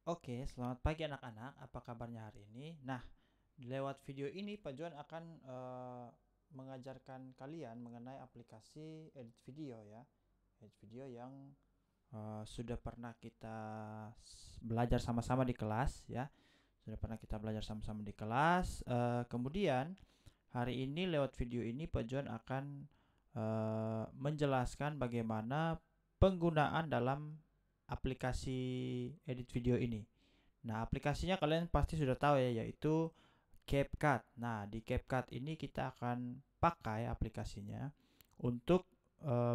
Oke, selamat pagi anak-anak. Apa kabarnya hari ini? Nah, lewat video ini Pak Juan akan mengajarkan kalian mengenai aplikasi edit video ya. Edit video yang sudah pernah kita belajar sama-sama di kelas ya. Sudah pernah kita belajar sama-sama di kelas. Kemudian hari ini lewat video ini Pak Juan akan menjelaskan bagaimana penggunaan dalam aplikasi edit video ini. Nah, aplikasinya kalian pasti sudah tahu ya, yaitu CapCut. Nah, di CapCut ini kita akan pakai aplikasinya untuk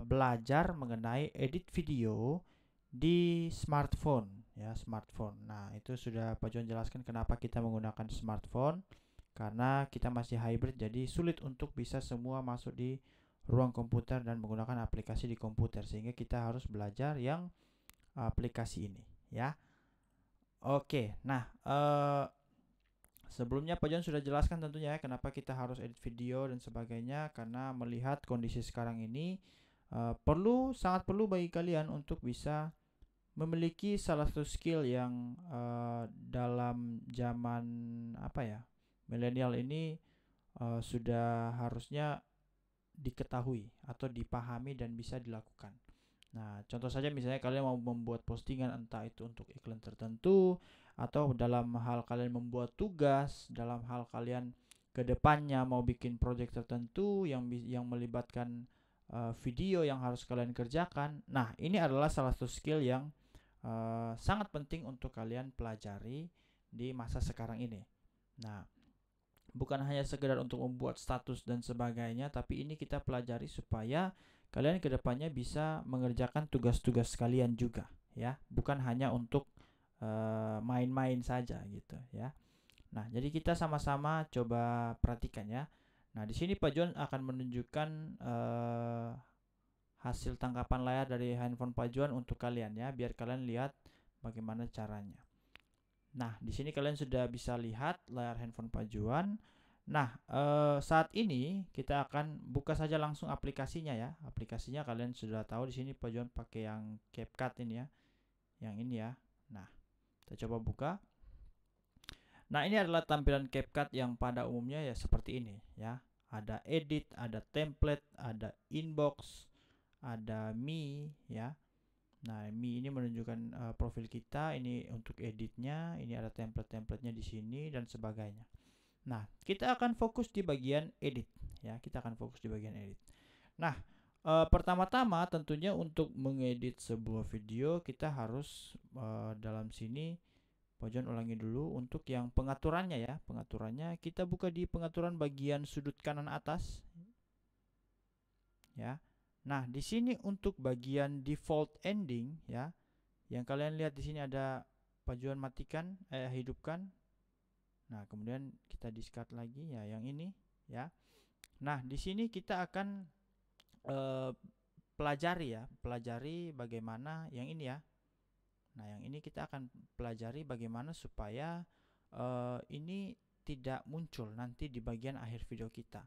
belajar mengenai edit video di smartphone ya, smartphone. Nah, itu sudah Pak John jelaskan kenapa kita menggunakan smartphone, karena kita masih hybrid jadi sulit untuk bisa semua masuk di ruang komputer dan menggunakan aplikasi di komputer, sehingga kita harus belajar yang aplikasi ini ya. Oke, nah sebelumnya Pak John sudah jelaskan tentunya ya kenapa kita harus edit video dan sebagainya, karena melihat kondisi sekarang ini sangat perlu bagi kalian untuk bisa memiliki salah satu skill yang dalam zaman apa ya, milenial ini sudah harusnya diketahui atau dipahami dan bisa dilakukan. Nah, contoh saja misalnya kalian mau membuat postingan, entah itu untuk iklan tertentu atau dalam hal kalian membuat tugas, dalam hal kalian kedepannya mau bikin project tertentu yang melibatkan video yang harus kalian kerjakan. Nah, ini adalah salah satu skill yang sangat penting untuk kalian pelajari di masa sekarang ini. Nah, bukan hanya sekedar untuk membuat status dan sebagainya, tapi ini kita pelajari supaya kalian kedepannya bisa mengerjakan tugas-tugas kalian juga ya, bukan hanya untuk main-main saja gitu ya. Nah, jadi kita sama-sama coba perhatikan ya. Nah, di sini Pak John akan menunjukkan hasil tangkapan layar dari handphone Pak John untuk kalian ya, biar kalian lihat bagaimana caranya. Nah, di sini kalian sudah bisa lihat layar handphone Pak Juan. Nah, saat ini kita akan buka saja langsung aplikasinya ya. Aplikasinya kalian sudah tahu, di sini Pak Juan pakai yang CapCut ini ya. Yang ini ya. Nah, kita coba buka. Nah, ini adalah tampilan CapCut yang pada umumnya ya seperti ini ya. Ada edit, ada template, ada inbox, ada me ya. Nah, Mi ini menunjukkan profil kita, ini untuk editnya, ini ada template-templatenya di sini dan sebagainya. Nah, kita akan fokus di bagian edit ya, kita akan fokus di bagian edit. Nah, pertama-tama tentunya untuk mengedit sebuah video kita harus dalam sini Pak John ulangi dulu untuk yang pengaturannya ya. Pengaturannya kita buka di pengaturan bagian sudut kanan atas ya. Nah, di sini untuk bagian default ending ya, yang kalian lihat di sini ada pajuan matikan, hidupkan. Nah, kemudian kita discard lagi ya yang ini ya. Nah, di sini kita akan eh, pelajari bagaimana yang ini ya. Nah, yang ini kita akan pelajari bagaimana supaya ini tidak muncul nanti di bagian akhir video kita.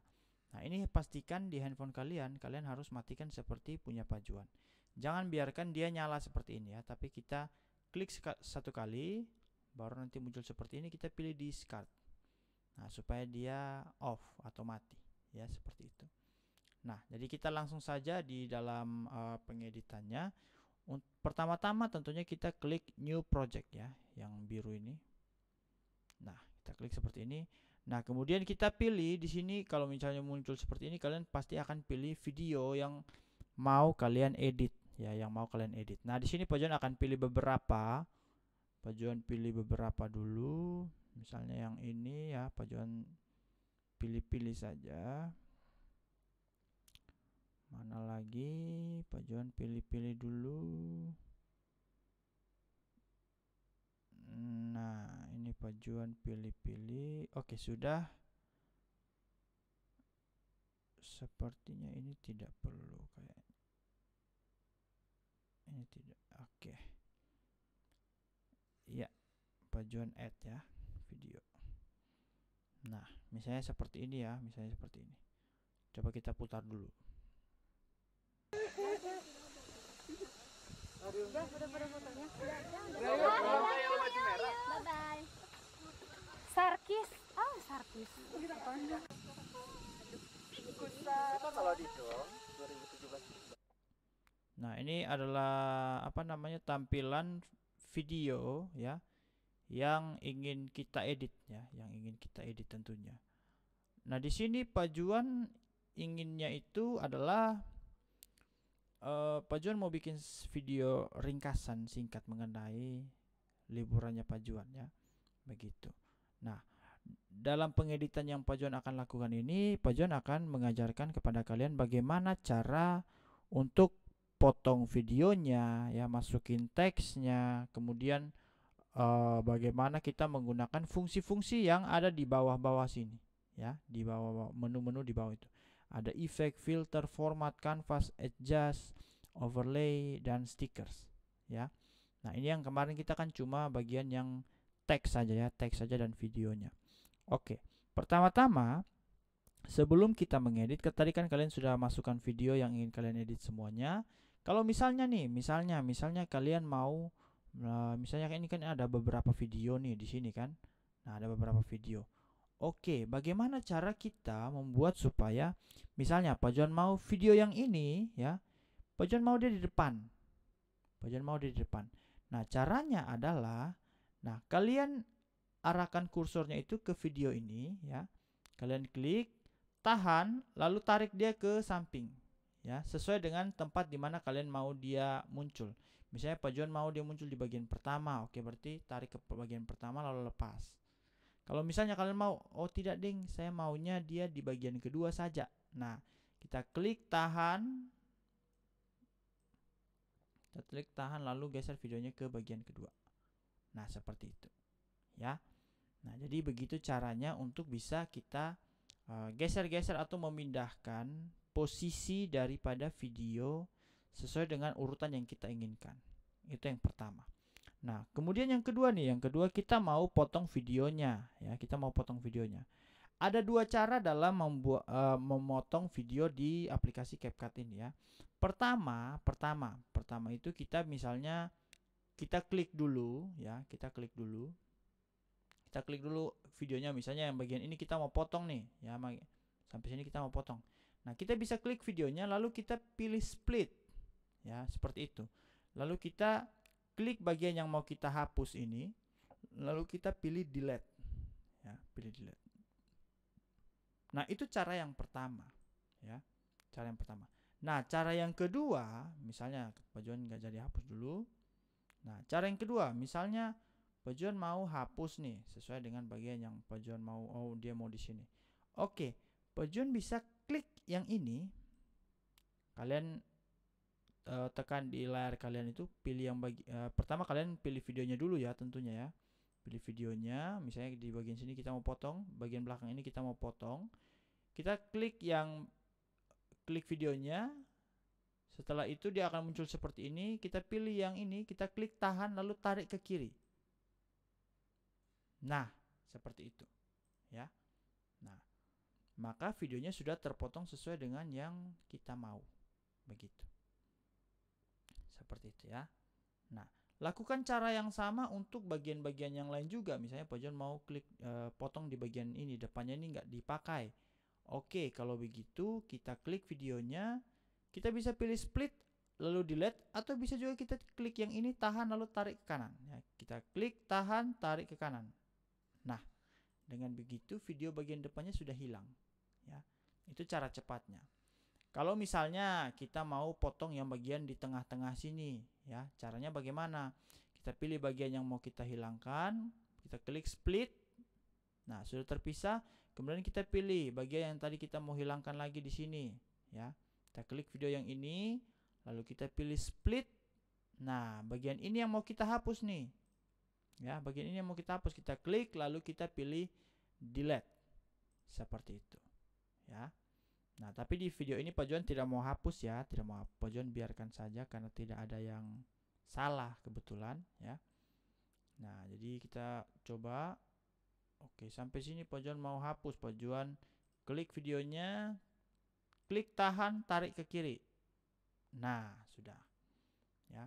Nah, ini pastikan di handphone kalian harus matikan seperti punya pajuan. Jangan biarkan dia nyala seperti ini ya, tapi kita klik satu kali, baru nanti muncul seperti ini, kita pilih discard. Nah, supaya dia off atau mati ya, seperti itu. Nah, jadi kita langsung saja di dalam pengeditannya. Pertama-tama tentunya kita klik new project ya, yang biru ini. Nah, kita klik seperti ini. Nah, kemudian kita pilih di sini, kalau misalnya muncul seperti ini, kalian pasti akan pilih video yang mau kalian edit ya, yang mau kalian edit. Nah, di sini Pak John akan pilih beberapa. Pak John pilih beberapa dulu. Misalnya yang ini ya, Pak John pilih-pilih saja. Mana lagi? Pak John pilih-pilih dulu. Nah, ini Pak Juan pilih-pilih. Oke, sudah. Sepertinya ini tidak perlu kayak. Ini tidak. Oke. Ya, Pak Juan add ya video. Nah, misalnya seperti ini ya, misalnya seperti ini. Coba kita putar dulu. Udah pada fotonya. Nah, ini adalah apa namanya tampilan video ya yang ingin kita edit ya, yang ingin kita edit tentunya. Nah, di sini Pak Juan inginnya itu adalah Pak Juan mau bikin video ringkasan singkat mengenai liburannya Pak Juan ya, begitu. Nah, dalam pengeditan yang Pak Juan akan lakukan ini, Pak Juan akan mengajarkan kepada kalian bagaimana cara untuk potong videonya, ya, masukin teksnya, kemudian bagaimana kita menggunakan fungsi-fungsi yang ada di bawah-bawah sini, ya, di bawah menu-menu di bawah itu. Ada effect, filter, format, canvas, adjust, overlay, dan stickers, ya. Nah, ini yang kemarin kita kan cuma bagian yang teks saja ya, teks saja dan videonya. Oke, pertama-tama sebelum kita mengedit, tadi kan kalian sudah masukkan video yang ingin kalian edit semuanya. Kalau misalnya nih, misalnya kalian mau, misalnya ini kan ada beberapa video nih di sini kan. Nah, ada beberapa video. Oke, bagaimana cara kita membuat supaya misalnya Pak John mau video yang ini ya, Pak John mau dia di depan. Pak John mau dia di depan. Nah, caranya adalah, nah, kalian arahkan kursornya itu ke video ini ya. Kalian klik, tahan, lalu tarik dia ke samping ya, sesuai dengan tempat di mana kalian mau dia muncul. Misalnya Pak John mau dia muncul di bagian pertama, oke, berarti tarik ke bagian pertama lalu lepas. Kalau misalnya kalian mau, oh tidak ding, saya maunya dia di bagian kedua saja. Nah, kita klik tahan, lalu geser videonya ke bagian kedua. Nah, seperti itu ya. Nah, jadi begitu caranya untuk bisa kita geser-geser atau memindahkan posisi daripada video sesuai dengan urutan yang kita inginkan. Itu yang pertama. Nah, kemudian yang kedua nih, yang kedua kita mau potong videonya ya, kita mau potong videonya. Ada dua cara dalam memotong video di aplikasi CapCut ini ya. Pertama itu kita misalnya kita klik dulu ya, kita klik dulu videonya, misalnya yang bagian ini kita mau potong nih ya, sampai sini kita mau potong. Nah, kita bisa klik videonya lalu kita pilih split ya, seperti itu. Lalu kita klik bagian yang mau kita hapus ini, lalu kita pilih delete ya, pilih delete. Nah, itu cara yang pertama ya, cara yang pertama. Nah, cara yang kedua, misalnya bagian nggak jadi hapus dulu. Nah, cara yang kedua, misalnya Pak John mau hapus nih sesuai dengan bagian yang Pak John mau, oh dia mau di sini. Oke, Pak John bisa klik yang ini. Kalian tekan di layar kalian itu, pilih yang pertama kalian pilih videonya dulu ya tentunya ya. Pilih videonya, misalnya di bagian sini kita mau potong, bagian belakang ini kita mau potong. Kita klik videonya. Setelah itu dia akan muncul seperti ini. Kita pilih yang ini, kita klik tahan lalu tarik ke kiri. Nah, seperti itu ya. Nah, maka videonya sudah terpotong sesuai dengan yang kita mau. Begitu. Seperti itu ya. Nah, lakukan cara yang sama untuk bagian-bagian yang lain juga. Misalnya Pak John mau klik potong di bagian ini, depannya ini nggak dipakai. Oke, kalau begitu kita klik videonya, kita bisa pilih split lalu delete, atau bisa juga kita klik yang ini, tahan lalu tarik ke kanan ya. Kita klik tahan tarik ke kanan. Nah, dengan begitu video bagian depannya sudah hilang ya. Itu cara cepatnya. Kalau misalnya kita mau potong yang bagian di tengah-tengah sini ya, caranya bagaimana? Kita pilih bagian yang mau kita hilangkan, kita klik split. Nah, sudah terpisah. Kemudian kita pilih bagian yang tadi kita mau hilangkan lagi di sini ya. Kita klik video yang ini, lalu kita pilih split. Nah, bagian ini yang mau kita hapus nih ya, bagian ini yang mau kita hapus, kita klik lalu kita pilih delete seperti itu ya. Nah, tapi di video ini Pak John tidak mau hapus ya, tidak mau, Pak John biarkan saja karena tidak ada yang salah kebetulan ya. Nah, jadi kita coba. Oke, sampai sini Pak John mau hapus. Pak John klik videonya, klik tahan tarik ke kiri. Nah, sudah ya.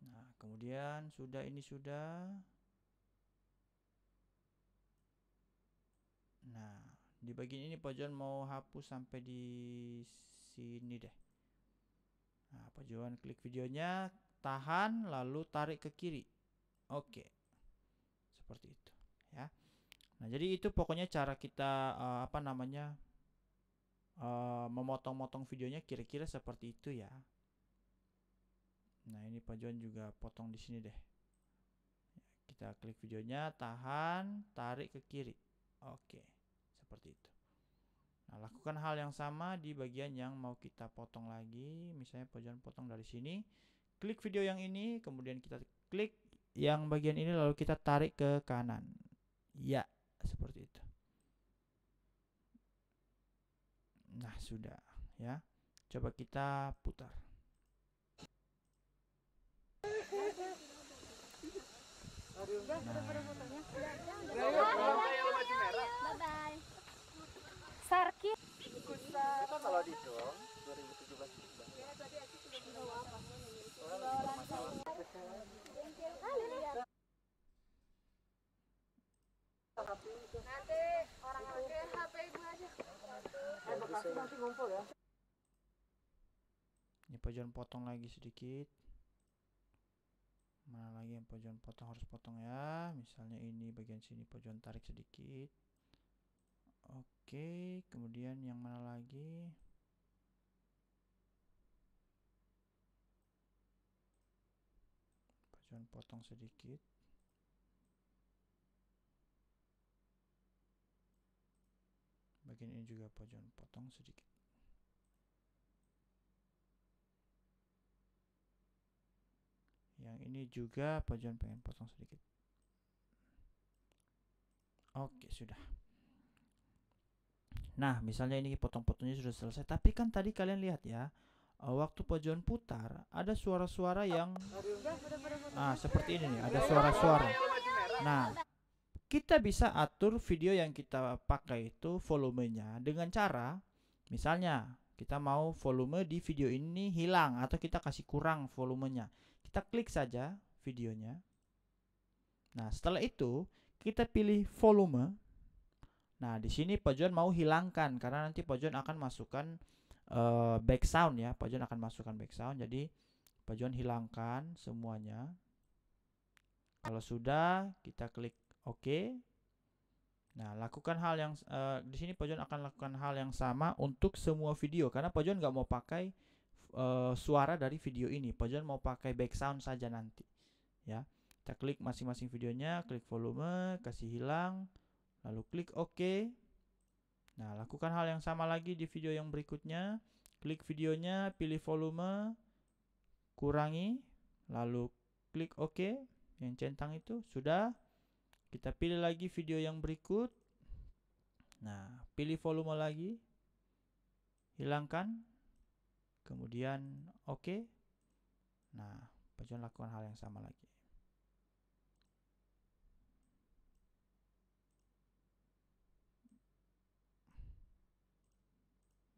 Nah, kemudian sudah, ini sudah. Di bagian ini Pak John mau hapus sampai di sini deh. Nah, Pak John klik videonya, tahan, lalu tarik ke kiri. Oke, seperti itu ya. Nah, jadi itu pokoknya cara kita memotong-motong videonya kira-kira seperti itu ya. Nah, ini Pak John juga potong di sini deh. Kita klik videonya, tahan, tarik ke kiri. Oke, seperti itu. Nah, lakukan hal yang sama di bagian yang mau kita potong lagi. Misalnya Pak John potong dari sini. Klik video yang ini, kemudian kita klik yang bagian ini, lalu kita tarik ke kanan. Ya, seperti itu. Nah, sudah ya. Coba kita putar. Bye-bye. Sarki. Kita kalau dihitung 2017 Nanti orang pakai HP ibu aja. nanti ngumpul ya. Ini Pak John potong lagi sedikit. Mana lagi yang Pak John potong, harus potong ya. Misalnya ini bagian sini Pak John tarik sedikit. Oke, kemudian yang mana lagi? Pak John potong sedikit. Bagian ini juga Pak John potong sedikit. Yang ini juga Pak John pengen potong sedikit. Oke, sudah. Nah, misalnya ini potong-potongnya sudah selesai. Tapi kan tadi kalian lihat ya, waktu Pak John putar, ada suara-suara yang seperti ini nih, ada suara-suara. Nah, kita bisa atur video yang kita pakai itu volumenya dengan cara, misalnya kita mau volume di video ini hilang atau kita kasih kurang volumenya. Kita klik saja videonya. Nah, setelah itu kita pilih volume. Nah, di sini Pak John mau hilangkan karena nanti Pak John akan masukkan back sound ya. Pak John akan masukkan back sound. Jadi Pak John hilangkan semuanya. Kalau sudah, kita klik OK. Nah, lakukan hal yang di sini Pak John akan lakukan hal yang sama untuk semua video karena Pak John nggak mau pakai suara dari video ini. Pak John mau pakai back sound saja nanti. Ya, kita klik masing-masing videonya, klik volume, kasih hilang. Lalu klik OK. Nah, lakukan hal yang sama lagi di video yang berikutnya. Klik videonya, pilih volume, kurangi, lalu klik OK. Yang centang itu sudah. Kita pilih lagi video yang berikut. Nah, pilih volume lagi, hilangkan, kemudian OK. Nah, Pak John lakukan hal yang sama lagi.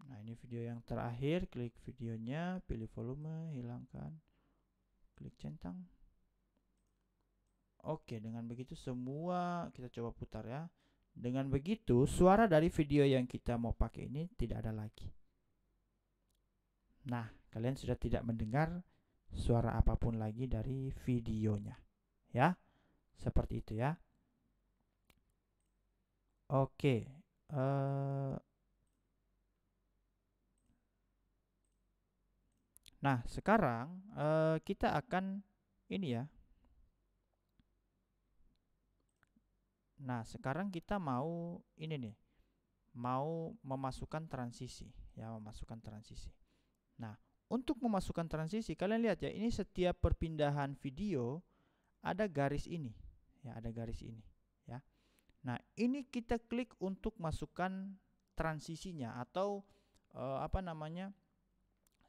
Nah, ini video yang terakhir, klik videonya, pilih volume, hilangkan, klik centang. Oke, dengan begitu semua kita coba putar ya. Dengan begitu, suara dari video yang kita mau pakai ini tidak ada lagi. Nah, kalian sudah tidak mendengar suara apapun lagi dari videonya. Ya, seperti itu ya. Oke. Nah, sekarang kita akan ini ya. Nah, sekarang kita mau ini nih. Mau memasukkan transisi, ya, memasukkan transisi. Nah, untuk memasukkan transisi, kalian lihat ya, ini setiap perpindahan video ada garis ini, ya, ada garis ini, ya. Nah, ini kita klik untuk masukkan transisinya atau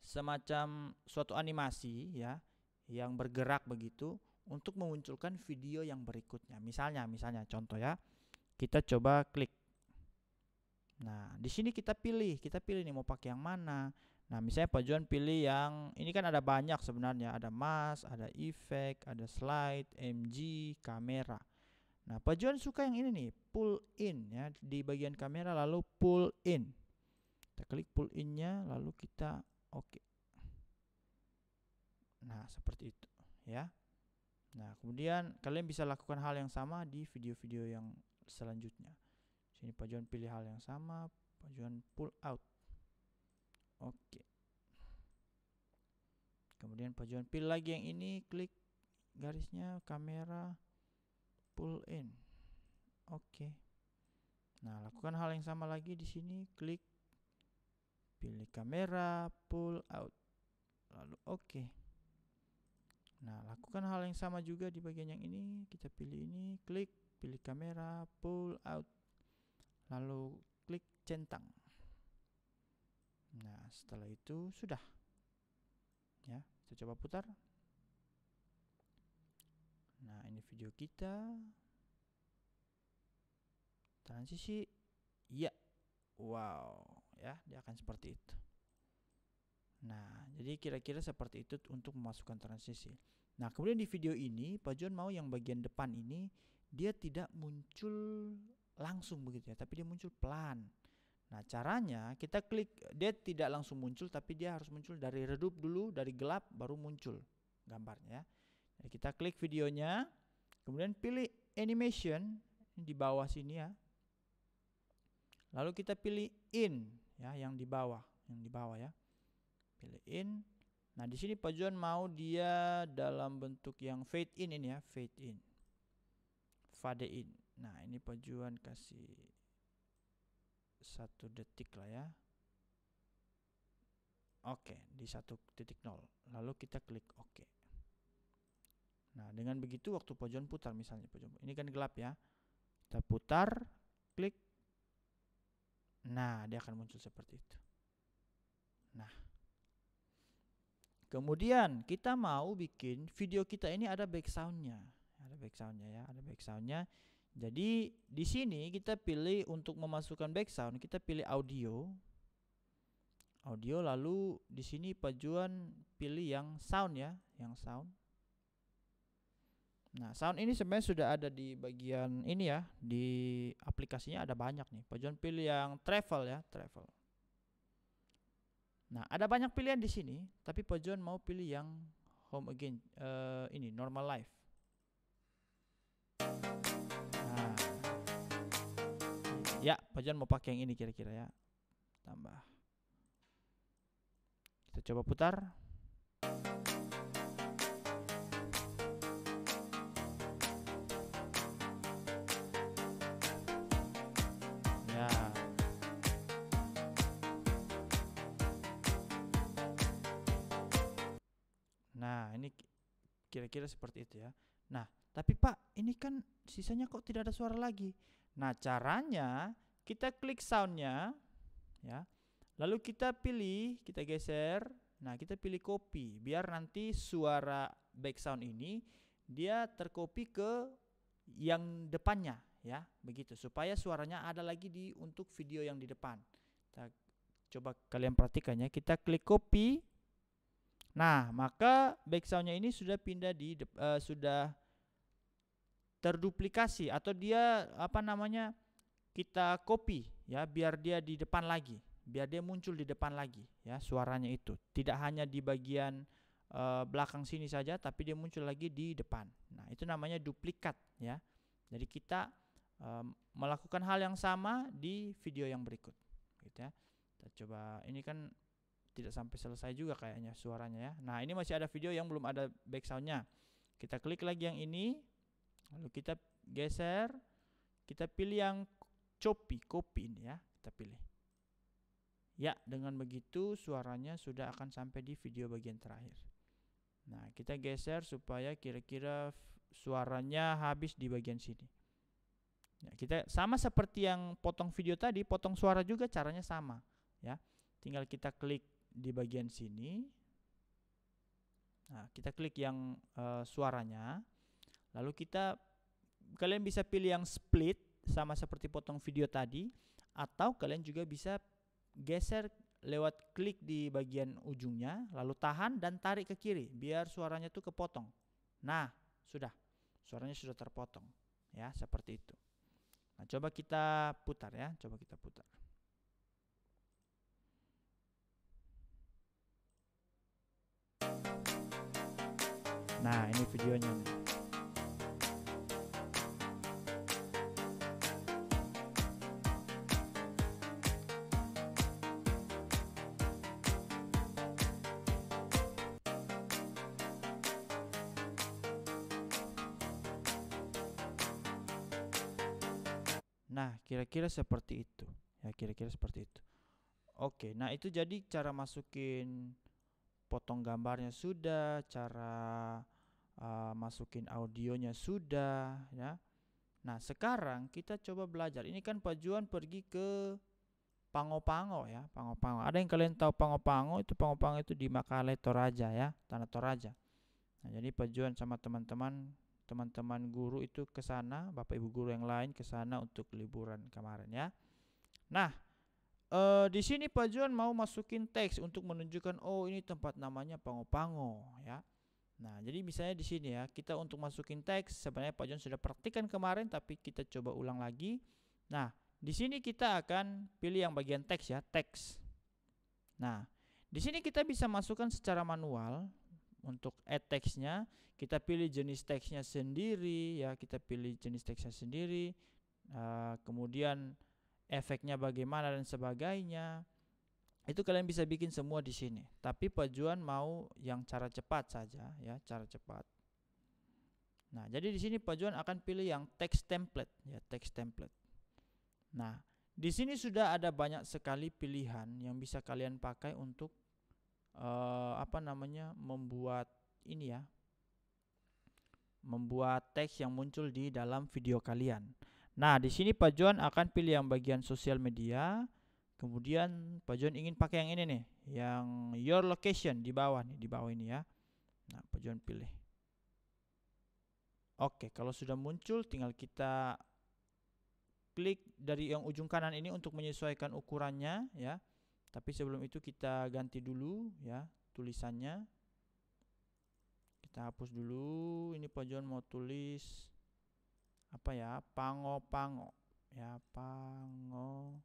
semacam suatu animasi ya yang bergerak begitu untuk memunculkan video yang berikutnya. Misalnya contoh ya. Kita coba klik. Nah, di sini kita pilih nih mau pakai yang mana. Nah, misalnya Pak John pilih yang ini, kan ada banyak sebenarnya, ada mask, ada efek, ada slide, MG, kamera. Nah, Pak John suka yang ini nih, pull in ya, di bagian kamera lalu pull in. Kita klik pull in-nya lalu kita oke. Nah, seperti itu ya. Nah, kemudian kalian bisa lakukan hal yang sama di video-video yang selanjutnya. Sini Pak John pilih hal yang sama, Pak John pull out. Oke. Kemudian Pak John pilih lagi yang ini, klik garisnya, kamera, pull in. Oke. Nah, lakukan hal yang sama lagi di sini, klik, pilih kamera, pull out. Lalu oke. Nah, lakukan hal yang sama juga di bagian yang ini, kita pilih ini, klik, pilih kamera, pull out. Lalu klik centang. Nah, setelah itu sudah. Ya, kita coba putar. Nah, ini video kita. Transisi. Ya. Wow, ya, dia akan seperti itu. Nah, jadi kira-kira seperti itu untuk memasukkan transisi. Nah, kemudian di video ini Pak John mau yang bagian depan ini dia tidak muncul langsung begitu ya, tapi dia muncul pelan. Nah, caranya kita klik, dia tidak langsung muncul tapi dia harus muncul dari redup dulu, dari gelap baru muncul gambarnya. Jadi kita klik videonya, kemudian pilih animation di bawah sini ya. Lalu kita pilih in ya, yang di bawah ya. Pilih in. Nah, di sini Pak John mau dia dalam bentuk yang fade in ini ya, fade in. Fade in. Nah, ini Pak John kasih 1 detik lah ya. Oke, di 1.0. Lalu kita klik oke. Nah, dengan begitu waktu Pak John putar misalnya, Pak John, ini kan gelap ya. Kita putar, klik. Nah, dia akan muncul seperti itu. Nah, kemudian kita mau bikin video kita ini ada backsoundnya. Ada backsoundnya ya, ada backsoundnya. Jadi di sini kita pilih untuk memasukkan backsound, kita pilih audio. Audio, lalu di sini Pak John pilih yang sound ya, yang sound. Nah, sound ini sebenarnya sudah ada di bagian ini ya, di aplikasinya ada banyak nih. Pak John pilih yang travel ya, travel. Nah, ada banyak pilihan di sini, tapi Pak John mau pilih yang home again, ini normal life. Nah, ya, Pak John mau pakai yang ini kira-kira ya. Tambah. Kita coba putar. Ya. Nah, ini kira-kira seperti itu ya. Nah, tapi Pak, ini kan sisanya kok tidak ada suara lagi. Nah, caranya kita klik soundnya ya. Lalu kita pilih, kita geser. Nah, kita pilih copy biar nanti suara background ini dia tercopy ke yang depannya ya, begitu supaya suaranya ada lagi di untuk video yang di depan. Kita coba kalian perhatikan ya, kita klik copy. Nah, maka backsoundnya ini sudah pindah di sudah terduplikasi atau dia apa namanya, kita copy ya biar dia di depan lagi, biar dia muncul di depan lagi ya, suaranya itu tidak hanya di bagian belakang sini saja tapi dia muncul lagi di depan. Nah, itu namanya duplikat ya. Jadi kita melakukan hal yang sama di video yang berikut gitu ya. Kita coba, ini kan tidak sampai selesai juga kayaknya suaranya ya. Nah, ini masih ada video yang belum ada backsoundnya. Kita klik lagi yang ini, lalu kita geser, kita pilih yang copy ini ya, kita pilih. Ya, dengan begitu suaranya sudah akan sampai di video bagian terakhir. Nah, kita geser supaya kira-kira suaranya habis di bagian sini. Ya, kita sama seperti yang potong video tadi, potong suara juga caranya sama ya. Tinggal kita klik di bagian sini. Nah, kita klik yang suaranya. Lalu kalian bisa pilih yang split sama seperti potong video tadi, atau kalian juga bisa geser lewat klik di bagian ujungnya, lalu tahan dan tarik ke kiri biar suaranya tuh kepotong. Nah, sudah. Suaranya sudah terpotong ya, seperti itu. Nah, coba kita putar ya, coba kita putar. Nah, ini videonya nih. Nah, kira-kira seperti itu. Ya, kira-kira seperti itu. Oke, nah itu jadi cara masukin potong gambarnya sudah, cara masukin audionya sudah, ya. Nah, sekarang kita coba belajar. Ini kan Pak Juan pergi ke Pango-Pango ya, Pango-Pango. Ada yang kalian tahu Pango-Pango? Itu Pango-Pango itu di Makale Toraja ya, Tanah Toraja. Nah, jadi Pak Juan sama teman-teman guru itu ke sana, Bapak Ibu guru yang lain ke sana untuk liburan kemarin ya. Nah, di sini Pak Juan mau masukin teks untuk menunjukkan oh ini tempat namanya Pango-Pango ya. Nah, jadi misalnya di sini ya, kita untuk masukin teks sebenarnya Pak Juan sudah praktikkan kemarin tapi kita coba ulang lagi. Nah, di sini kita akan pilih yang bagian teks ya, teks. Nah, di sini kita bisa masukkan secara manual. Untuk add teksnya, kita pilih jenis teksnya sendiri ya, kita pilih jenis teksnya sendiri, kemudian efeknya bagaimana dan sebagainya. Itu kalian bisa bikin semua di sini. Tapi Pak Juan mau yang cara cepat saja ya, cara cepat. Nah, jadi di sini Pak Juan akan pilih yang text template ya, text template. Nah, di sini sudah ada banyak sekali pilihan yang bisa kalian pakai untuk membuat ini ya, membuat teks yang muncul di dalam video kalian. Nah, di sini Pak Juan akan pilih yang bagian sosial media. Kemudian Pak Juan ingin pakai yang ini nih, yang your location di bawah nih, di bawah ini ya. Nah, Pak Juan pilih. Oke, kalau sudah muncul tinggal kita klik dari yang ujung kanan ini untuk menyesuaikan ukurannya ya. Tapi sebelum itu kita ganti dulu ya tulisannya. Kita hapus dulu. Ini Pak Juan mau tulis apa ya? Pango-Pango ya, Pango-Pango.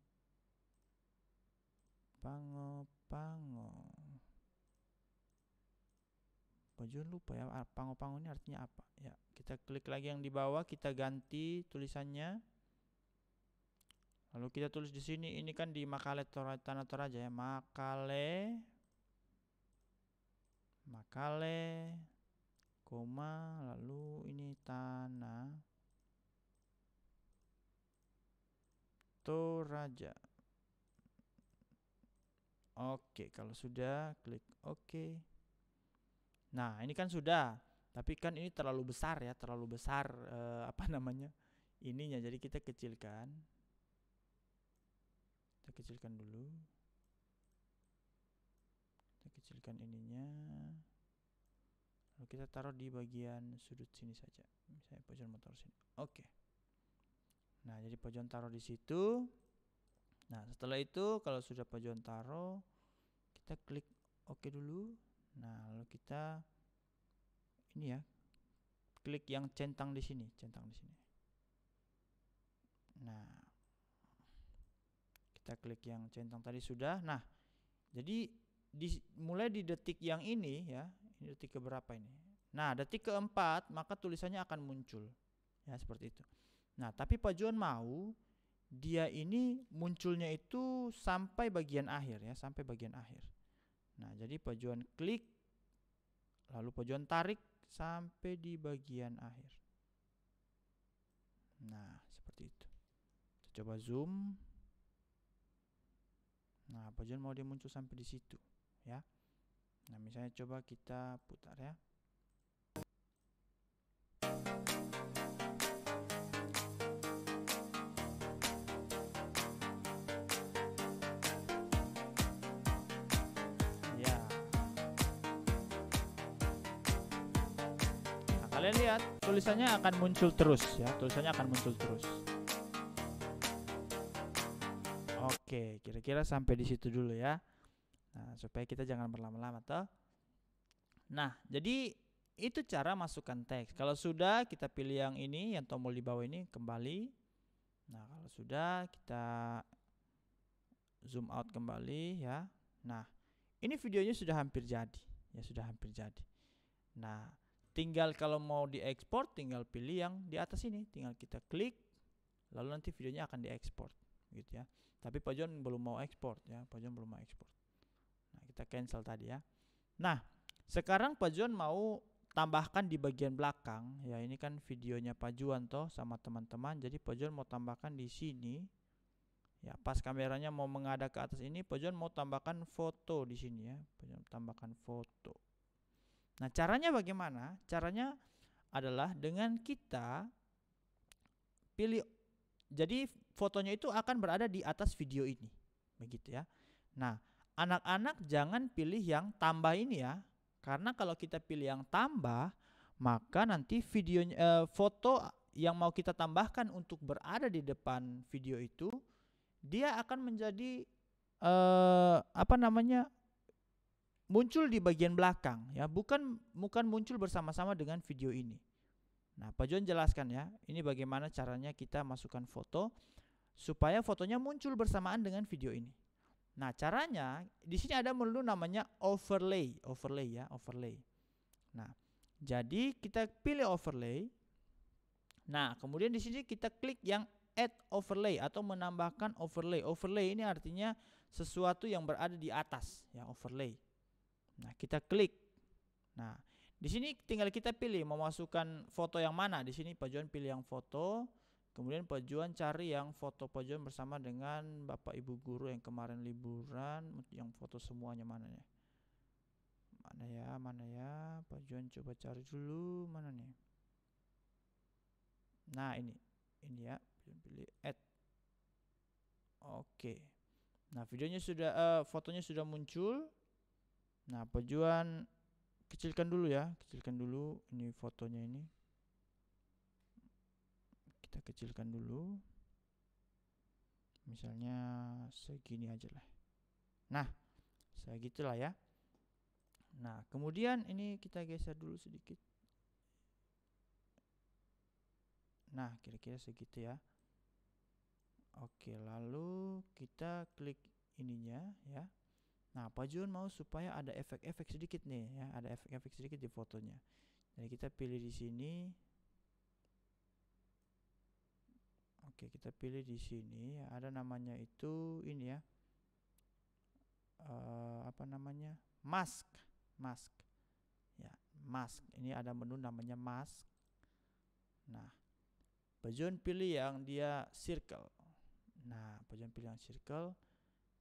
Pak Juan lupa ya Pango-Pango ini artinya apa ya. Kita klik lagi yang di bawah, kita ganti tulisannya. Lalu kita tulis di sini, ini kan di Makale Tanah Toraja ya, Makale, koma, lalu ini Tanah Toraja. Oke, kalau sudah klik oke. Nah, ini kan sudah, tapi kan ini terlalu besar ya, terlalu besar ininya, jadi kita kecilkan. Kita kecilkan dulu, kita kecilkan ininya, lalu kita taruh di bagian sudut sini saja. Misalnya Pak Juan mau taruh sini. Oke. Nah, jadi Pak Juan taruh di situ. Nah, setelah itu kalau sudah Pak Juan taruh, kita klik oke dulu. Nah, lalu kita ini ya, klik yang centang di sini, Nah, kita klik yang centang tadi sudah. Nah, jadi mulai di detik yang ini ya, ini detik keberapa ini? Nah, detik keempat maka tulisannya akan muncul ya, seperti itu. Nah, tapi Pak Juan mau dia ini munculnya itu sampai bagian akhir ya, sampai bagian akhir. Nah, jadi Pak Juan klik, lalu Pak Juan tarik sampai di bagian akhir. Nah, seperti itu. Kita coba zoom. Nah, Pak Juan mau dia muncul sampai di situ ya. Nah, misalnya coba kita putar ya. Ya. Nah, kalian lihat tulisannya akan muncul terus ya, tulisannya akan muncul terus. Oke, kira-kira sampai di situ dulu ya. Nah, supaya kita jangan berlama-lama toh. Nah, jadi itu cara masukkan teks. Kalau sudah, kita pilih yang ini, yang tombol di bawah ini, kembali. Nah, kalau sudah, kita zoom out kembali ya. Nah, ini videonya sudah hampir jadi, ya sudah hampir jadi. Nah, tinggal kalau mau diekspor, tinggal pilih yang di atas ini, tinggal kita klik, lalu nanti videonya akan diekspor, gitu ya. Tapi Pak John belum mau ekspor ya, Pak John belum mau ekspor. Nah, kita cancel tadi ya. Nah, sekarang Pak John mau tambahkan di bagian belakang ya, ini kan videonya Pak Juan toh sama teman-teman. Jadi Pak John mau tambahkan di sini. Ya, pas kameranya mau menghadap ke atas ini, Pak John mau tambahkan foto di sini ya. Pak John tambahkan foto. Nah, caranya bagaimana? Caranya adalah dengan kita pilih, jadi fotonya itu akan berada di atas video ini. Begitu ya. Nah, anak-anak jangan pilih yang tambah ini ya. Karena kalau kita pilih yang tambah, maka nanti videonya foto yang mau kita tambahkan untuk berada di depan video itu, dia akan menjadi muncul di bagian belakang ya, bukan muncul bersama-sama dengan video ini. Nah, Pak John jelaskan ya, ini bagaimana caranya kita masukkan foto supaya fotonya muncul bersamaan dengan video ini. Nah, caranya di sini ada menu namanya overlay ya, overlay. Nah, jadi kita pilih overlay. Nah, kemudian di sini kita klik yang add overlay atau menambahkan overlay. Overlay ini artinya sesuatu yang berada di atas ya, overlay. Nah, kita klik. Nah, di sini tinggal kita pilih mau masukkan foto yang mana. Di sini Pak John pilih yang foto. Kemudian Pak Juan cari yang foto Pak Juan bersama dengan Bapak Ibu guru yang kemarin liburan, yang foto semuanya mana ya? Mana ya? Pak Juan coba cari dulu mana nih. Nah, ini ya, pilih add. Oke. Nah, videonya sudah fotonya sudah muncul. Nah, Pak Juan kecilkan dulu ya, kecilkan dulu ini fotonya ini. Kita kecilkan dulu, misalnya segini aja lah. Nah, segitulah ya. Nah, kemudian ini kita geser dulu sedikit. Nah, kira-kira segitu ya. Oke, lalu kita klik ininya ya. Nah, Pak Jun mau supaya ada efek-efek sedikit nih ya, ada efek-efek sedikit di fotonya. Jadi kita pilih di sini. Oke, kita pilih di sini ya, ada namanya itu ini ya. Mask. Ya, mask. Ini ada menu namanya mask. Nah, Pak Jun pilih yang dia circle. Nah, Pak Jun pilih yang circle.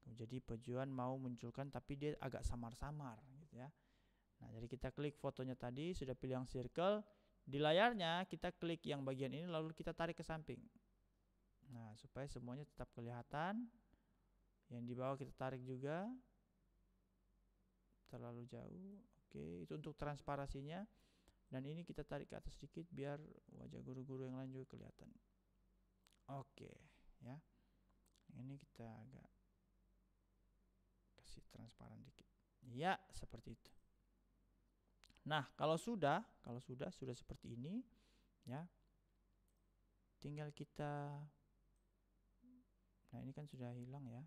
Jadi Pak Juan mau munculkan tapi dia agak samar-samar gitu ya. Nah, jadi kita klik fotonya tadi, sudah pilih yang circle. Di layarnya kita klik yang bagian ini lalu kita tarik ke samping. Nah, supaya semuanya tetap kelihatan. Yang di bawah kita tarik juga. Terlalu jauh. Oke, itu untuk transparansinya. Dan ini kita tarik ke atas sedikit biar wajah guru-guru yang lain juga kelihatan. Oke, ya. Ini kita agak kasih transparan dikit. Ya, seperti itu. Nah, kalau sudah seperti ini, ya. Tinggal kita, nah ini kan sudah hilang ya.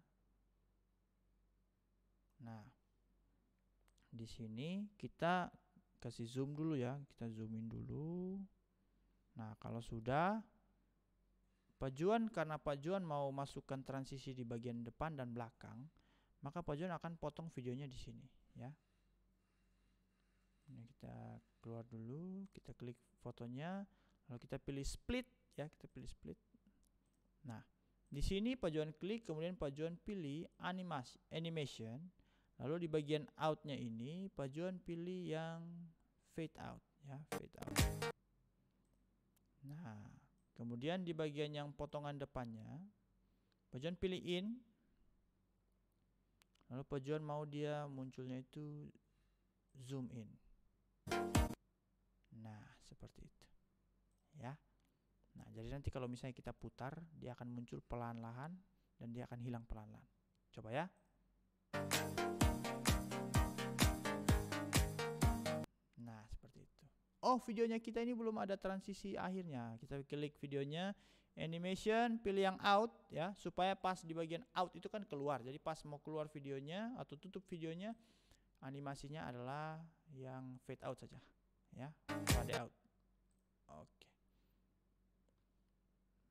Nah, di sini kita kasih zoom dulu ya, kita zoomin dulu. Nah, kalau sudah, Pak Juan, karena Pak Juan mau masukkan transisi di bagian depan dan belakang, maka Pak Juan akan potong videonya di sini ya. Ini kita keluar dulu, kita klik fotonya, lalu kita pilih split ya, kita pilih split. Nah, di sini Pak Juan klik, kemudian Pak Juan pilih animation. Lalu di bagian outnya ini Pak Juan pilih yang fade out ya, fade out. Nah, kemudian di bagian yang potongan depannya Pak Juan pilih in. Lalu Pak Juan mau dia munculnya itu zoom in. Nah, seperti itu ya. Nah, jadi nanti kalau misalnya kita putar, dia akan muncul pelan-lahan dan dia akan hilang pelan-lahan. Coba ya. Nah, seperti itu. Oh, videonya kita ini belum ada transisi akhirnya. Kita klik videonya. animation, pilih yang out ya, supaya pas di bagian out itu kan keluar. Jadi pas mau keluar videonya atau tutup videonya, animasinya adalah yang fade out saja ya, fade out. Oke.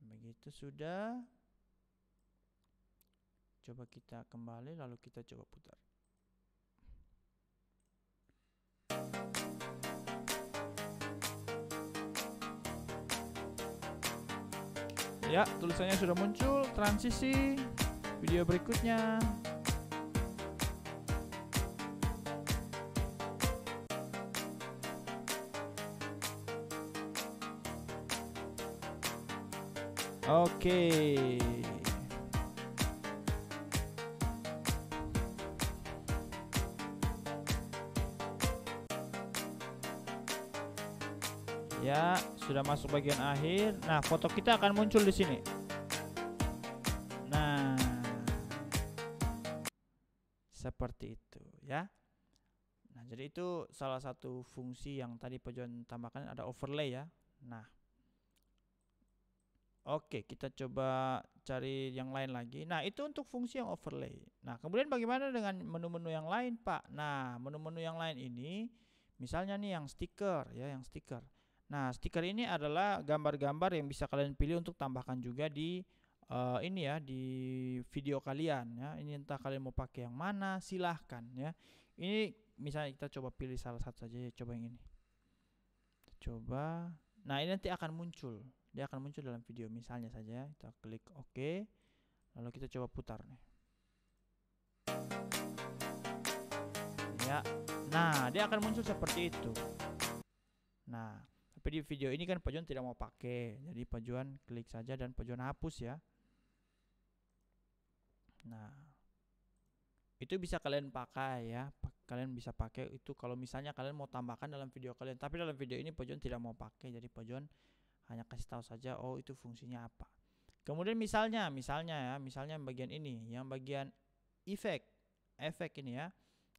Begitu sudah. Coba kita kembali lalu kita coba putar. Ya, tulisannya sudah muncul, transisi video berikutnya. Oke. Ya, sudah masuk bagian akhir. Nah, foto kita akan muncul di sini. Nah, seperti itu ya. Nah, jadi itu salah satu fungsi yang tadi Pak John tambahkan, ada overlay ya. Nah, oke, kita coba cari yang lain lagi. Nah, itu untuk fungsi yang overlay. Nah, kemudian bagaimana dengan menu-menu yang lain, Pak? Nah, menu-menu yang lain ini, misalnya nih yang stiker ya, yang stiker. Nah, stiker ini adalah gambar-gambar yang bisa kalian pilih untuk tambahkan juga di ini ya, di video kalian ya. Ini entah kalian mau pakai yang mana, silahkan ya. Ini misalnya kita coba pilih salah satu saja ya, coba yang ini. Coba. Nah, ini nanti akan muncul. Dia akan muncul dalam video misalnya saja. Kita klik OK. Lalu kita coba putar nih. Ya. Nah, dia akan muncul seperti itu. Nah, tapi di video ini kan Pak John tidak mau pakai. Jadi Pak John klik saja dan Pak John hapus ya. Nah, itu bisa kalian pakai ya. Kalian bisa pakai itu kalau misalnya kalian mau tambahkan dalam video kalian. Tapi dalam video ini Pak John tidak mau pakai. Jadi Pak John hanya kasih tahu saja, oh itu fungsinya apa. Kemudian misalnya ya, misalnya bagian ini, yang bagian efek ini ya.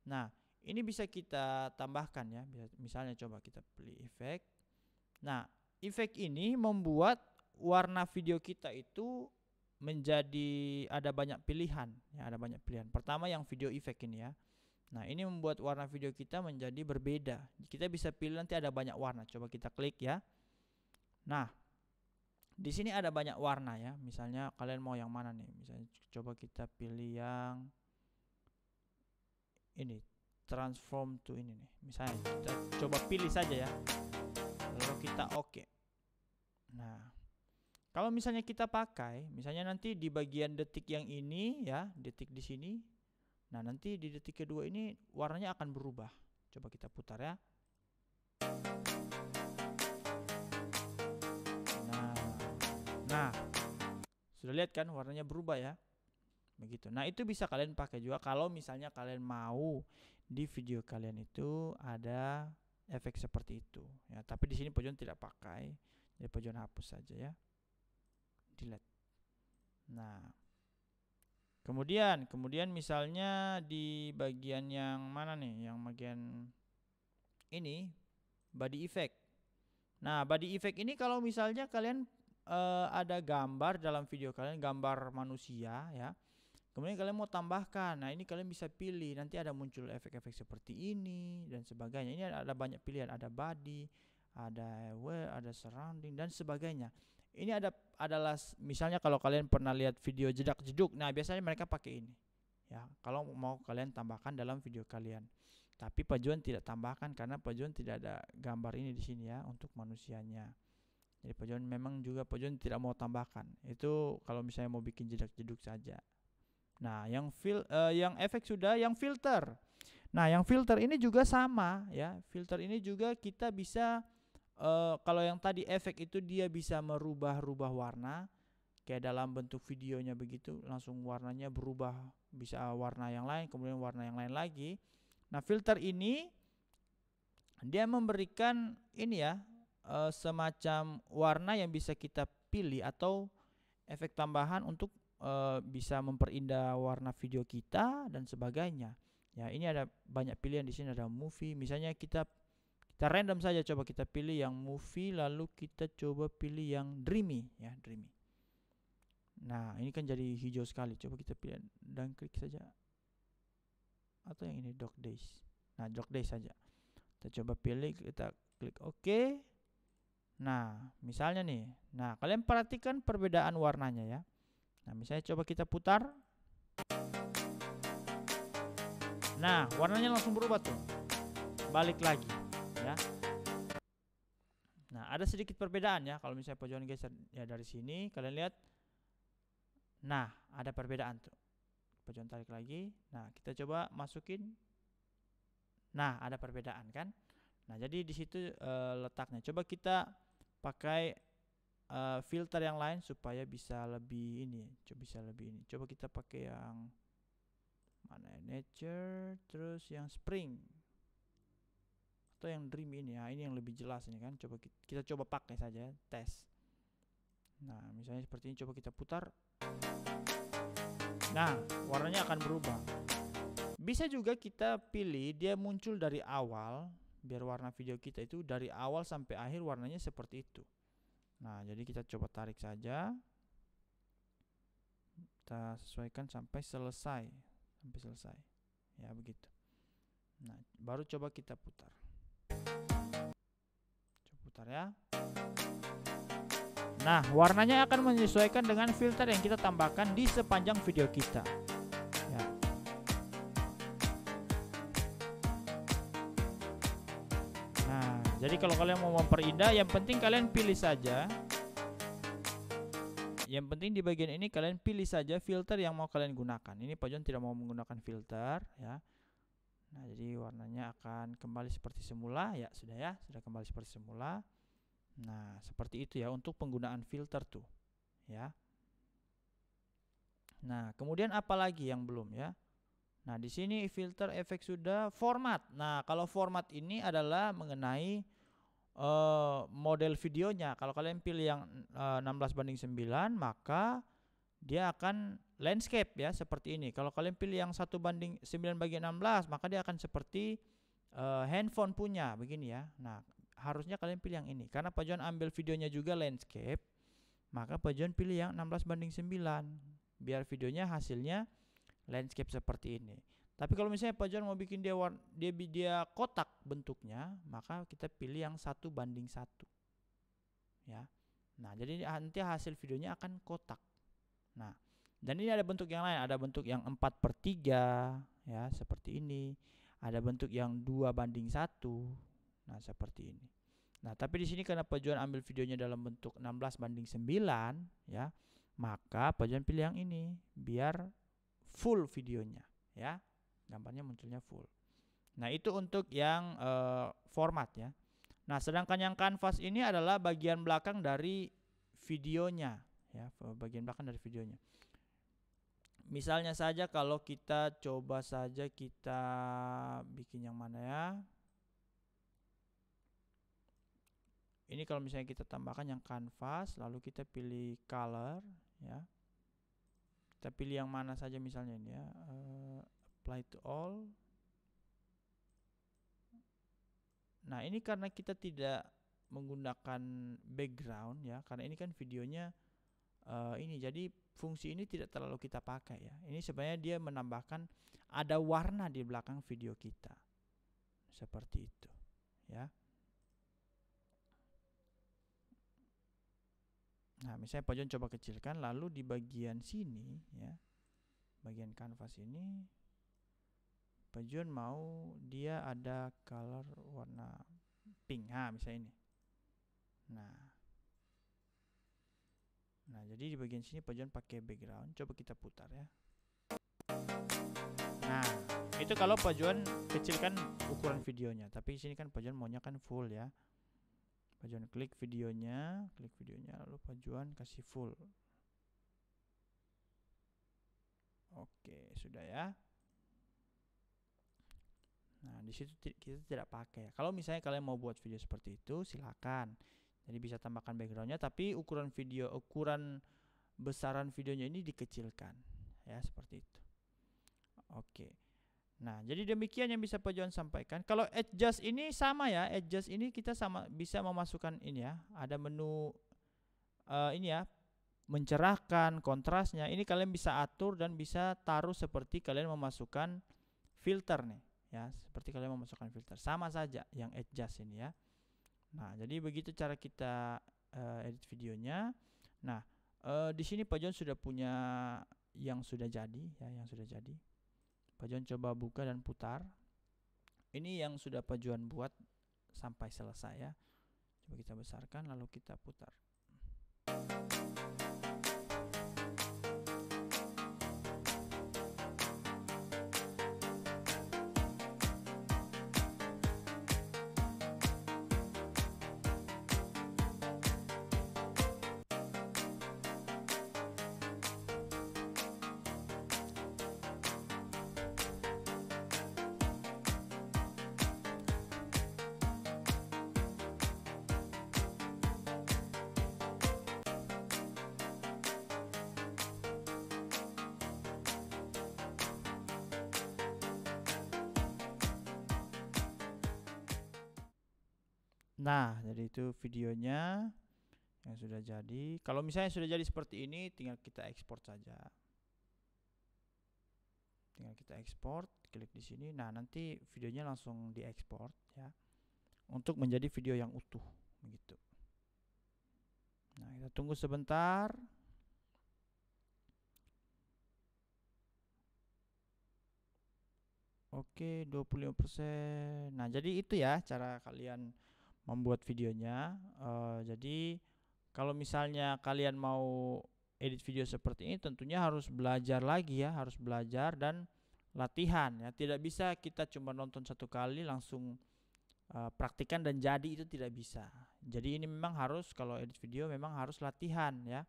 Nah, ini bisa kita tambahkan ya. Misalnya coba kita pilih efek. Nah, efek ini membuat warna video kita itu menjadi ada banyak pilihan ya, ada banyak pilihan. Pertama yang video efek ini ya. Nah, ini membuat warna video kita menjadi berbeda. Kita bisa pilih nanti ada banyak warna. Coba kita klik ya. Nah, di sini ada banyak warna ya. Misalnya kalian mau yang mana nih? Misalnya coba kita pilih yang ini, transform to ini nih. Misalnya kita coba pilih saja ya. Lalu kita oke. Nah, kalau misalnya kita pakai, misalnya nanti di bagian detik yang ini ya, detik di sini. Nah, nanti di detik kedua ini warnanya akan berubah. Coba kita putar ya. Nah, sudah lihat kan warnanya berubah ya. Begitu. Nah, itu bisa kalian pakai juga kalau misalnya kalian mau di video kalian itu ada efek seperti itu ya. Tapi di sini Pak John tidak pakai. Jadi Pak John hapus saja ya. Delete. Nah, kemudian misalnya di bagian yang mana nih? Yang bagian ini body effect. Nah, body effect ini kalau misalnya kalian ada gambar dalam video kalian, gambar manusia ya. Kemudian kalian mau tambahkan. Nah, ini kalian bisa pilih. Nanti ada muncul efek-efek seperti ini dan sebagainya. Ini ada banyak pilihan, ada body, ada aware, ada surrounding dan sebagainya. Ini adalah misalnya kalau kalian pernah lihat video jedak-jeduk. Nah, biasanya mereka pakai ini. Ya, kalau mau kalian tambahkan dalam video kalian. Tapi Pak John tidak tambahkan karena Pak John tidak ada gambar ini di sini ya untuk manusianya. Jadi Pak John memang juga Pak John tidak mau tambahkan. Itu kalau misalnya mau bikin jedak-jeduk saja. Nah, yang efek sudah, yang filter. Nah, yang filter ini juga sama ya. Filter ini juga kita bisa kalau yang tadi efek itu dia bisa merubah-rubah warna kayak dalam bentuk videonya begitu, langsung warnanya berubah, bisa warna yang lain, kemudian warna yang lain lagi. Nah, filter ini dia memberikan ini ya, semacam warna yang bisa kita pilih atau efek tambahan untuk bisa memperindah warna video kita dan sebagainya. Ya, ini ada banyak pilihan di sini, ada movie. Misalnya kita random saja, coba kita pilih yang movie, lalu kita coba pilih yang dreamy ya, dreamy. Nah, ini kan jadi hijau sekali. Coba kita pilih dan klik saja. Atau yang ini Dock Days. Nah, Dock Days saja. Kita coba pilih, kita klik OK. Nah, misalnya nih. Nah, kalian perhatikan perbedaan warnanya ya. Nah, misalnya coba kita putar. Nah, warnanya langsung berubah tuh. Balik lagi ya. Nah, ada sedikit perbedaan ya. Kalau misalnya pojokan geser ya dari sini, kalian lihat. Nah, ada perbedaan tuh. Pojokan tarik lagi. Nah, kita coba masukin. Nah, ada perbedaan kan? Nah, jadi di situ letaknya. Coba kita pakai filter yang lain supaya bisa lebih ini. Coba kita pakai yang mana ya? Nature, terus yang spring. Atau yang dream ini ya. Ini yang lebih jelas ini kan. Coba kita coba pakai saja tes. Nah, misalnya seperti ini, coba kita putar. Nah, warnanya akan berubah. Bisa juga kita pilih dia muncul dari awal, biar warna video kita itu dari awal sampai akhir warnanya seperti itu. Nah, jadi kita coba tarik saja. Kita sesuaikan sampai selesai. Ya, begitu. Nah, baru coba kita putar. Coba putar ya. Nah, warnanya akan menyesuaikan dengan filter yang kita tambahkan di sepanjang video kita. Ya. Nah, jadi kalau kalian mau memperindah, yang penting kalian pilih saja. Yang penting di bagian ini kalian pilih saja filter yang mau kalian gunakan. Ini Pajon tidak mau menggunakan filter ya. Nah, jadi warnanya akan kembali seperti semula ya, sudah kembali seperti semula. Nah, seperti itu ya untuk penggunaan filter tuh ya. Nah, kemudian apa lagi yang belum ya? Nah, di sini filter efek sudah, format. Nah, kalau format ini adalah mengenai model videonya. Kalau kalian pilih yang 16:9, maka dia akan landscape ya seperti ini. Kalau kalian pilih yang 1:9/16, maka dia akan seperti handphone punya begini ya. Nah, harusnya kalian pilih yang ini. Karena Pajon ambil videonya juga landscape, maka Pajon pilih yang 16:9 biar videonya hasilnya landscape seperti ini. Tapi kalau misalnya Pajon mau bikin dia kotak bentuknya, maka kita pilih yang 1:1 ya. Nah, jadi nanti hasil videonya akan kotak. Nah, dan ini ada bentuk yang lain, ada bentuk yang 4/3 ya seperti ini. Ada bentuk yang 2:1. Nah, seperti ini. Nah, tapi di sini karena Pajon ambil videonya dalam bentuk 16:9 ya, maka Pajon pilih yang ini biar full videonya ya. Gambarnya munculnya full. Nah, itu untuk yang format ya. Nah, sedangkan yang kanvas ini adalah bagian belakang dari videonya ya, bagian belakang dari videonya. Misalnya saja kalau kita coba saja kita bikin yang mana ya? Ini kalau misalnya kita tambahkan yang kanvas, lalu kita pilih color ya. Kita pilih yang mana saja misalnya ini ya. Apply to all. Nah, ini karena kita tidak menggunakan background ya, karena ini kan videonya ini, jadi fungsi ini tidak terlalu kita pakai ya. Ini sebenarnya dia menambahkan ada warna di belakang video kita seperti itu ya. Nah, misalnya Pajon coba kecilkan, lalu di bagian sini ya, bagian kanvas ini Pajon mau dia ada color warna pink, misalnya ini. Nah, jadi di bagian sini Pajon pakai background. Coba kita putar ya. Nah, itu kalau Pajon kecilkan ukuran videonya. Tapi di sini kan Pajon maunya kan full ya. Pajon klik videonya, lalu Pajon kasih full. Oke, sudah ya. Nah, di situ kita tidak pakai. Kalau misalnya kalian mau buat video seperti itu, silakan. Jadi bisa tambahkan backgroundnya, tapi ukuran besaran videonya ini dikecilkan, ya seperti itu. Oke. Nah, jadi demikian yang bisa Pajon sampaikan. Kalau adjust ini sama ya, adjust ini kita sama bisa memasukkan ini ya. Ada menu ini ya, mencerahkan, kontrasnya ini kalian bisa atur dan bisa taruh seperti kalian memasukkan filter nih ya, seperti kalian memasukkan filter, sama saja yang adjust ini ya. Nah, jadi begitu cara kita edit videonya. Nah, di sini Pak John sudah punya yang sudah jadi ya, yang sudah jadi. Pak John coba buka dan putar. Ini yang sudah Pak John buat sampai selesai ya. Coba kita besarkan lalu kita putar. Nah, jadi itu videonya yang sudah jadi. Kalau misalnya sudah jadi seperti ini, tinggal kita ekspor saja. Tinggal kita ekspor, klik di sini. Nah, nanti videonya langsung diekspor ya, untuk menjadi video yang utuh begitu. Nah, kita tunggu sebentar. Oke, 25%. Nah, jadi itu ya cara kalian membuat videonya. Jadi kalau misalnya kalian mau edit video seperti ini, tentunya harus belajar lagi ya, harus belajar dan latihan ya. Tidak bisa kita cuma nonton satu kali langsung praktikan dan jadi, itu tidak bisa. Jadi ini memang harus, kalau edit video memang harus latihan ya,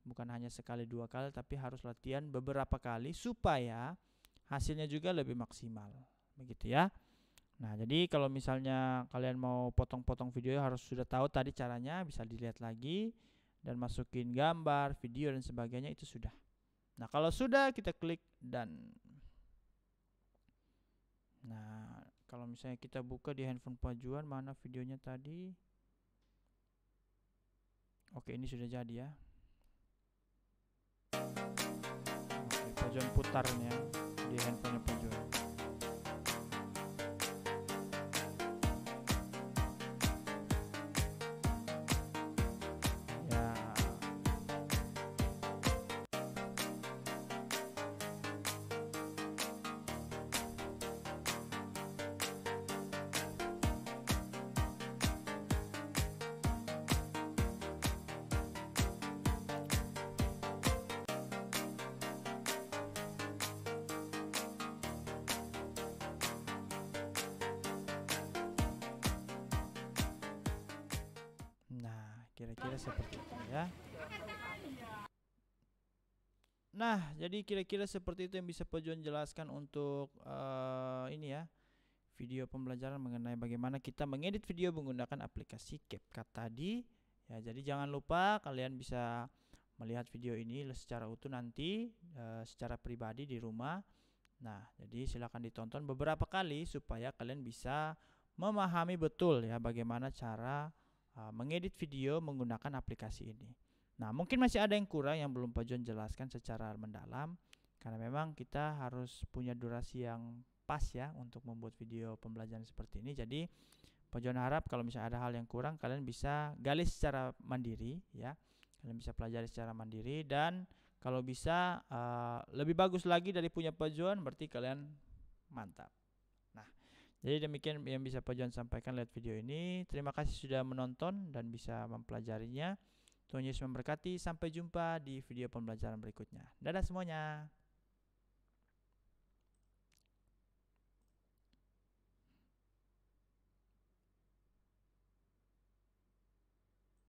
bukan hanya sekali dua kali, tapi harus latihan beberapa kali supaya hasilnya juga lebih maksimal begitu ya. Nah, jadi kalau misalnya kalian mau potong-potong video harus sudah tahu tadi caranya, bisa dilihat lagi dan masukin gambar, video dan sebagainya, itu sudah. Nah, kalau sudah kita klik dan nah, kalau misalnya kita buka di handphone Pak Juan, mana videonya tadi? Oke, ini sudah jadi ya. Oke, Pak Juan putarnya di handphone Pak Juan. Kira-kira seperti itu ya. Nah, jadi kira-kira seperti itu yang bisa Pak John jelaskan untuk ini ya, video pembelajaran mengenai bagaimana kita mengedit video menggunakan aplikasi CapCut tadi ya. Jadi jangan lupa kalian bisa melihat video ini secara utuh nanti secara pribadi di rumah. Nah, jadi silakan ditonton beberapa kali supaya kalian bisa memahami betul ya bagaimana cara mengedit video menggunakan aplikasi ini. Nah, mungkin masih ada yang kurang yang belum Pak John jelaskan secara mendalam, karena memang kita harus punya durasi yang pas ya untuk membuat video pembelajaran seperti ini. Jadi Pak John harap kalau misalnya ada hal yang kurang, kalian bisa gali secara mandiri ya, kalian bisa pelajari secara mandiri, dan kalau bisa lebih bagus lagi dari punya Pak John, berarti kalian mantap. Jadi demikian yang bisa Pak John sampaikan lewat video ini. Terima kasih sudah menonton dan bisa mempelajarinya. Tuhan Yesus memberkati. Sampai jumpa di video pembelajaran berikutnya. Dadah semuanya.